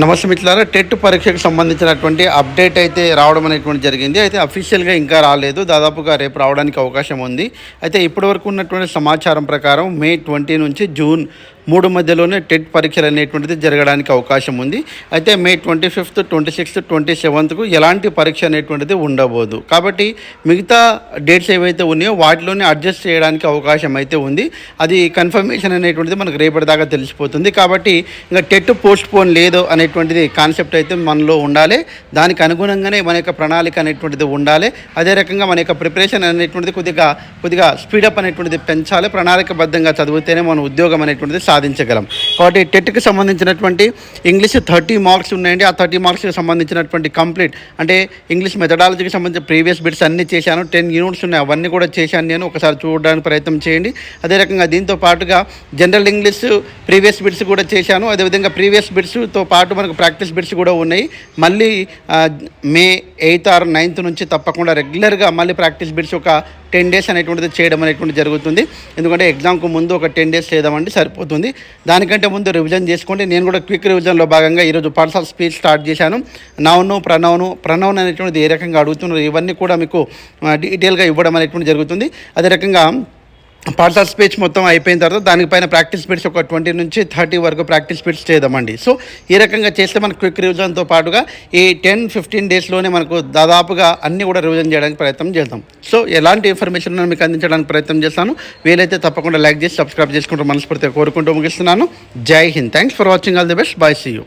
నమస్తే మిత్రులారా, టెట్ పరీక్షకు సంబంధించినటువంటి అప్డేట్ అయితే రావడం అనేటువంటి జరిగింది. అయితే అఫీషియల్గా ఇంకా రాలేదు, దాదాపుగా రేపు రావడానికి అవకాశం ఉంది. అయితే ఇప్పటివరకు ఉన్నటువంటి సమాచారం ప్రకారం మే 20 నుంచి జూన్ 3 మధ్యలోనే టెట్ పరీక్షలు అనేటువంటిది జరగడానికి అవకాశం ఉంది. అయితే మే 25th, 26th, 27th ఎలాంటి పరీక్ష అనేటువంటిది ఉండబోదు. కాబట్టి మిగతా డేట్స్ ఏవైతే ఉన్నాయో వాటిలోనే అడ్జస్ట్ చేయడానికి అవకాశం అయితే ఉంది. అది కన్ఫర్మేషన్ అనేటువంటిది మనకు రేపటి దాకా తెలిసిపోతుంది. కాబట్టి ఇంకా టెట్ పోస్ట్ పోన్ లేదు అనేటువంటిది కాన్సెప్ట్ అయితే మనలో ఉండాలి. దానికి అనుగుణంగానే మన యొక్క ప్రణాళిక అనేటువంటిది ఉండాలి. అదే రకంగా మన యొక్క ప్రిపరేషన్ అనేటువంటిది కొద్దిగా స్పీడప్ అనేటువంటిది పెంచాలి. ప్రణాళికబద్ధంగా చదివితేనే మన ఉద్యోగం అనేటువంటిది సాధించగలం. కాబట్టి టెట్కి సంబంధించినటువంటి ఇంగ్లీష్ 30 మార్క్స్ ఉన్నాయండి. ఆ 30 మార్క్స్కి సంబంధించినటువంటి కంప్లీట్ అంటే ఇంగ్లీష్ మెథడాలజీకి సంబంధించిన ప్రీవియస్ బిట్స్ అన్నీ చేశాను. 10 యూనిట్స్ ఉన్నాయి, అవన్నీ కూడా చేశాను నేను. ఒకసారి చూడడానికి ప్రయత్నం చేయండి. అదే రకంగా దీంతో పాటుగా జనరల్ ఇంగ్లీష్ ప్రీవియస్ బిట్స్ కూడా చేశాను. అదేవిధంగా ప్రీవియస్ బిట్స్తో పాటు మనకు ప్రాక్టీస్ బిట్స్ కూడా ఉన్నాయి. మళ్ళీ మే 8th or 9th నుంచి తప్పకుండా రెగ్యులర్గా మళ్ళీ ప్రాక్టీస్ బిట్స్ ఒక 10 days అనేటువంటిది చేయడం అనేటువంటిది జరుగుతుంది. ఎందుకంటే ఎగ్జామ్కు ముందు ఒక 10 days చేద్దామంటే సరిపోతుంది. దానికంటే ముందు రివిజన్ చేసుకోండి. నేను కూడా క్విక్ రివిజన్లో భాగంగా ఈరోజు పార్ట్స్ ఆఫ్ స్పీచ్ స్టార్ట్ చేశాను. నౌను ప్రనౌన్ అనేటువంటిది ఏ రకంగా అడుగుతున్నారు ఇవన్నీ కూడా మీకు డీటెయిల్గా ఇవ్వడం అనేటువంటిది జరుగుతుంది. అదే రకంగా పార్ట్స్ ఆఫ్ స్పీచ్ మొత్తం అయిపోయిన తర్వాత దానిపైన ప్రాక్టీస్ బిట్స్ ఒక 20 నుంచి 30 వరకు ప్రాక్టీస్ బిట్స్ చేద్దామండి. సో ఈ రకంగా చేస్తే మనకు క్విక్ రివిజన్తో పాటుగా ఈ 10-15 డేస్లోనే మనకు దాదాపుగా అన్నీ కూడా రివిజన్ చేయడానికి ప్రయత్నం చేద్దాం. సో ఎలాంటి ఇన్ఫర్మేషన్ మీకు అందించడానికి ప్రయత్నం చేస్తాను. వీలైతే తప్పకుండా లైక్ చేసి సబ్స్క్రైబ్ చేసుకుంటూ మనస్ఫూర్తిగా కోరుకుంటూ ముగిస్తున్నాను. జై హింద్. Thanks for watching. All the best. Bye. See you.